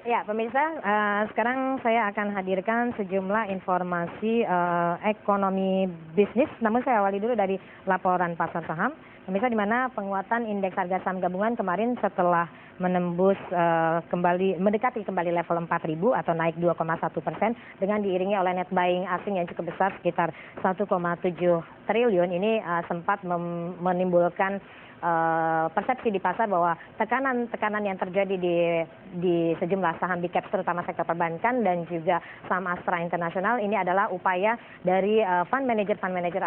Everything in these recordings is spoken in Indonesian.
Ya, pemirsa, sekarang saya akan hadirkan sejumlah informasi ekonomi bisnis. Namun saya awali dulu dari laporan pasar saham. Pemirsa, di mana penguatan indeks harga saham gabungan kemarin setelah menembus mendekati kembali level 4.000 atau naik 2,1% dengan diiringi oleh net buying asing yang cukup besar sekitar 1,7 triliun. Ini sempat menimbulkan persepsi di pasar bahwa tekanan yang terjadi di sejumlah saham big caps terutama sektor perbankan dan juga saham Astra Internasional ini adalah upaya dari fund manager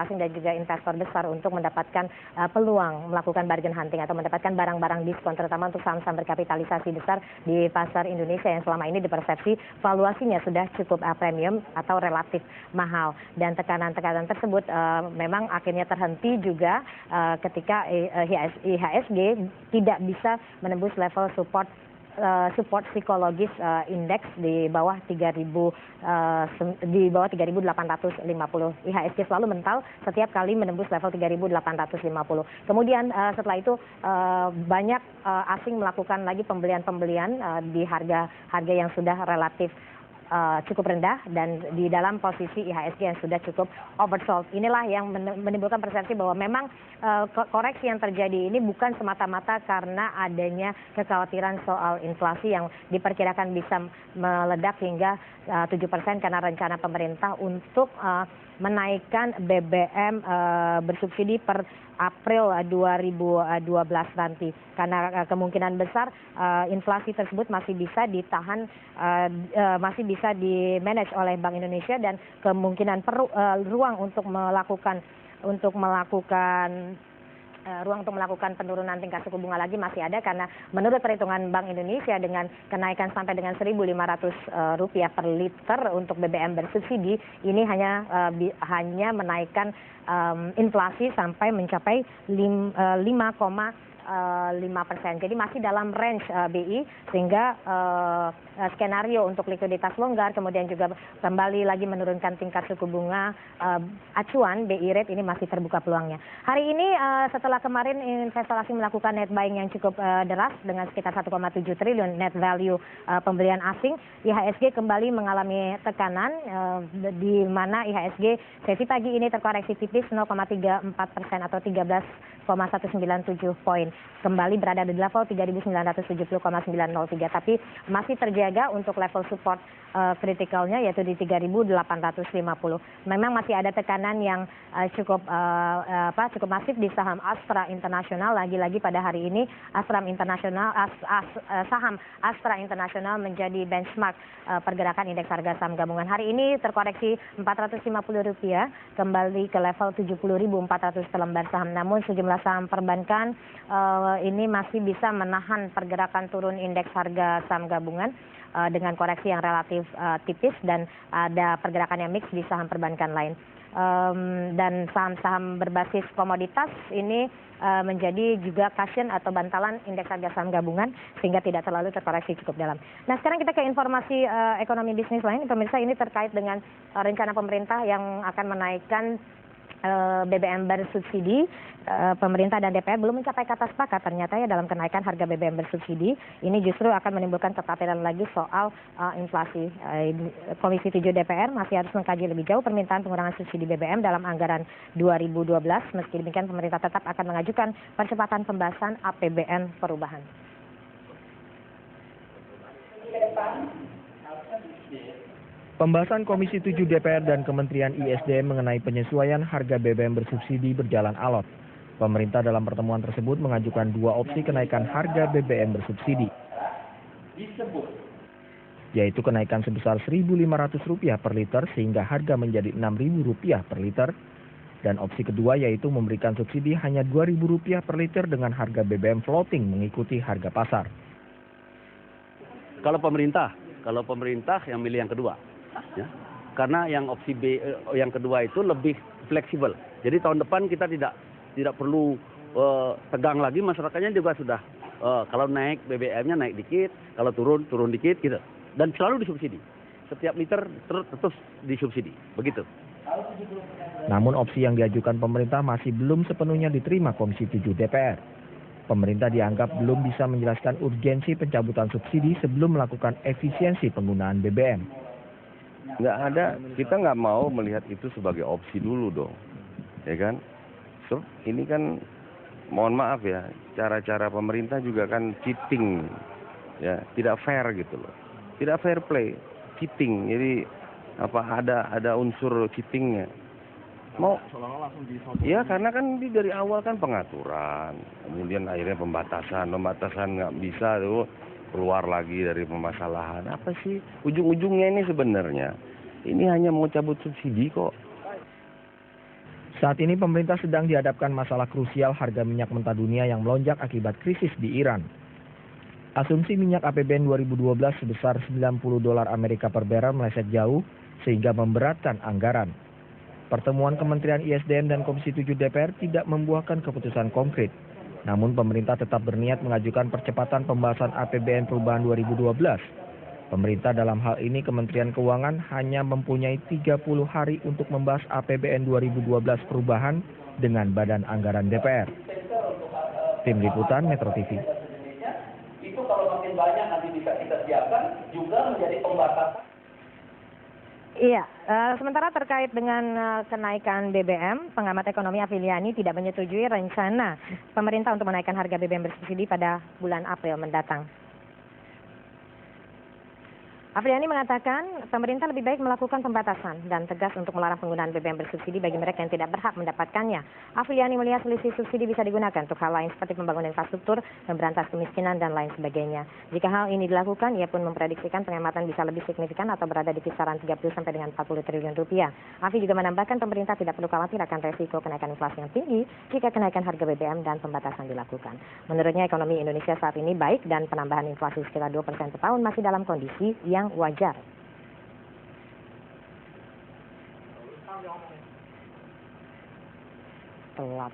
asing dan juga investor besar untuk mendapatkan peluang melakukan bargain hunting atau mendapatkan barang-barang diskon terutama untuk saham-saham berkapitalisasi besar di pasar Indonesia yang selama ini dipersepsi valuasinya sudah cukup premium atau relatif mahal, dan tekanan-tekanan tersebut memang akhirnya terhenti juga ketika IHSG tidak bisa menembus level support psikologis indeks di bawah 3.850. IHSG selalu mental setiap kali menembus level 3.850. Kemudian setelah itu banyak asing melakukan lagi pembelian di harga yang sudah relatif cukup rendah dan di dalam posisi IHSG yang sudah cukup oversold. Inilah yang menimbulkan persepsi bahwa memang koreksi yang terjadi ini bukan semata-mata karena adanya kekhawatiran soal inflasi yang diperkirakan bisa meledak hingga 7% karena rencana pemerintah untuk menaikkan BBM bersubsidi per April 2012 nanti, karena kemungkinan besar inflasi tersebut masih bisa ditahan, masih bisa di-manage oleh Bank Indonesia, dan kemungkinan ruang untuk melakukan penurunan tingkat suku bunga lagi masih ada, karena menurut perhitungan Bank Indonesia dengan kenaikan sampai dengan Rp1.500 per liter untuk BBM bersubsidi ini hanya menaikkan inflasi sampai mencapai 5,5%. Jadi masih dalam range BI, sehingga skenario untuk likuiditas longgar kemudian juga kembali lagi menurunkan tingkat suku bunga acuan BI rate ini masih terbuka peluangnya. Hari ini setelah kemarin investor asing melakukan net buying yang cukup deras dengan sekitar 1,7 triliun net value pembelian asing, IHSG kembali mengalami tekanan di mana IHSG sesi pagi ini terkoreksi tipis 0,34% atau 13,197 poin. Kembali berada di level 3.970,903, tapi masih terjaga untuk level support kritikalnya yaitu di 3.850. Memang masih ada tekanan yang cukup masif di saham Astra Internasional. Lagi-lagi pada hari ini saham Astra Internasional menjadi benchmark pergerakan indeks harga saham gabungan. Hari ini terkoreksi Rp450 kembali ke level 70.400 per lembar saham. Namun sejumlah saham perbankan ini masih bisa menahan pergerakan turun indeks harga saham gabungan dengan koreksi yang relatif tipis, dan ada pergerakan yang mix di saham perbankan lain. Dan saham-saham berbasis komoditas ini menjadi juga cushion atau bantalan indeks harga saham gabungan sehingga tidak terlalu terkoreksi cukup dalam. Nah, sekarang kita ke informasi ekonomi bisnis lain. Pemirsa, ini terkait dengan rencana pemerintah yang akan menaikkan BBM bersubsidi. Pemerintah dan DPR belum mencapai kata sepakat ternyata ya dalam kenaikan harga BBM bersubsidi. Ini justru akan menimbulkan kekhawatiran lagi soal inflasi. Komisi 7 DPR masih harus mengkaji lebih jauh permintaan pengurangan subsidi BBM dalam anggaran 2012. Meski demikian, pemerintah tetap akan mengajukan percepatan pembahasan APBN perubahan. Pembahasan Komisi 7 DPR dan Kementerian ISDM mengenai penyesuaian harga BBM bersubsidi berjalan alot. Pemerintah dalam pertemuan tersebut mengajukan dua opsi kenaikan harga BBM bersubsidi, yaitu kenaikan sebesar Rp1.500 per liter sehingga harga menjadi Rp6.000 per liter, dan opsi kedua yaitu memberikan subsidi hanya Rp2.000 per liter dengan harga BBM floating mengikuti harga pasar. Kalau pemerintah yang milih yang kedua. Ya, karena yang opsi B yang kedua itu lebih fleksibel. Jadi tahun depan kita tidak perlu tegang lagi, masyarakatnya juga sudah kalau naik BBM-nya naik dikit, kalau turun dikit gitu. Dan selalu disubsidi. Setiap liter terus disubsidi. Begitu. Namun opsi yang diajukan pemerintah masih belum sepenuhnya diterima Komisi 7 DPR. Pemerintah dianggap belum bisa menjelaskan urgensi pencabutan subsidi sebelum melakukan efisiensi penggunaan BBM. Nggak ada, kita nggak mau melihat itu sebagai opsi dulu dong, ya kan? So, ini kan, mohon maaf ya, cara-cara pemerintah juga kan cheating, ya, tidak fair gitu loh, tidak fair play, cheating. Jadi ada unsur cheatingnya. Mau, ya karena kan dari awal kan pengaturan, kemudian akhirnya pembatasan nggak bisa tuh keluar lagi dari permasalahan. Apa sih ujung-ujungnya ini sebenarnya? Ini hanya mau cabut subsidi kok. Saat ini pemerintah sedang dihadapkan masalah krusial harga minyak mentah dunia yang melonjak akibat krisis di Iran. Asumsi minyak APBN 2012 sebesar $90 Amerika per barrel meleset jauh sehingga memberatkan anggaran. Pertemuan Kementerian ISDM dan Komisi 7 DPR tidak membuahkan keputusan konkret. Namun pemerintah tetap berniat mengajukan percepatan pembahasan APBN perubahan 2012. Pemerintah dalam hal ini Kementerian Keuangan hanya mempunyai 30 hari untuk membahas APBN 2012 perubahan dengan Badan Anggaran DPR. Tim Liputan Metro TV. Itu kalau makin banyak nanti bisa kita siapkan juga menjadi pembatasan. Iya, sementara terkait dengan kenaikan BBM, pengamat ekonomi Afiliani tidak menyetujui rencana pemerintah untuk menaikkan harga BBM bersubsidi pada bulan April mendatang. Afiliani mengatakan pemerintah lebih baik melakukan pembatasan dan tegas untuk melarang penggunaan BBM bersubsidi bagi mereka yang tidak berhak mendapatkannya. Afiliani melihat selisih subsidi bisa digunakan untuk hal lain seperti pembangunan infrastruktur, memberantas kemiskinan, dan lain sebagainya. Jika hal ini dilakukan, ia pun memprediksikan penghematan bisa lebih signifikan atau berada di kisaran 30 sampai dengan 40 triliun rupiah. Afi juga menambahkan pemerintah tidak perlu khawatir akan resiko kenaikan inflasi yang tinggi jika kenaikan harga BBM dan pembatasan dilakukan. Menurutnya ekonomi Indonesia saat ini baik dan penambahan inflasi sekitar 2% per tahun masih dalam kondisi yang wajar. Telat.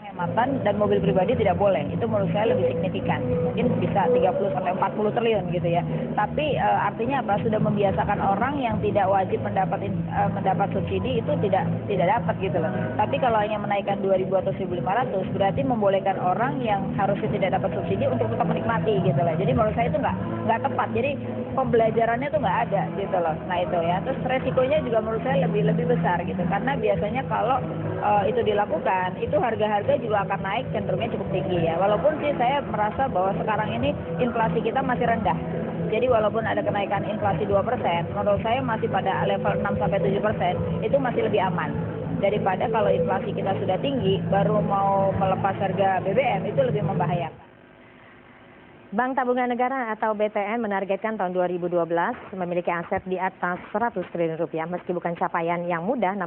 Penghematan dan mobil pribadi tidak boleh, itu menurut saya lebih signifikan, mungkin bisa 30 sampai 40 triliun gitu ya. Tapi artinya apa? Sudah membiasakan orang yang tidak wajib mendapat subsidi itu tidak dapat gitu loh. Tapi kalau hanya menaikkan 2.000 atau 1.500 berarti membolehkan orang yang harusnya tidak dapat subsidi untuk tetap menikmati gitu loh. Jadi menurut saya itu nggak tepat. Jadi pembelajarannya tuh nggak ada gitu loh. Nah itu ya. Terus resikonya juga menurut saya lebih besar gitu, karena biasanya kalau itu dilakukan itu harga-harga juga akan naik, cenderungnya cukup tinggi ya. Walaupun sih saya merasa bahwa sekarang ini inflasi kita masih rendah. Jadi walaupun ada kenaikan inflasi 2%, menurut saya masih pada level 6-7%, itu masih lebih aman. Daripada kalau inflasi kita sudah tinggi, baru mau melepas harga BBM, itu lebih membahayakan. Bank Tabungan Negara atau BTN menargetkan tahun 2012 memiliki aset di atas 100 triliun rupiah, meski bukan capaian yang mudah, namun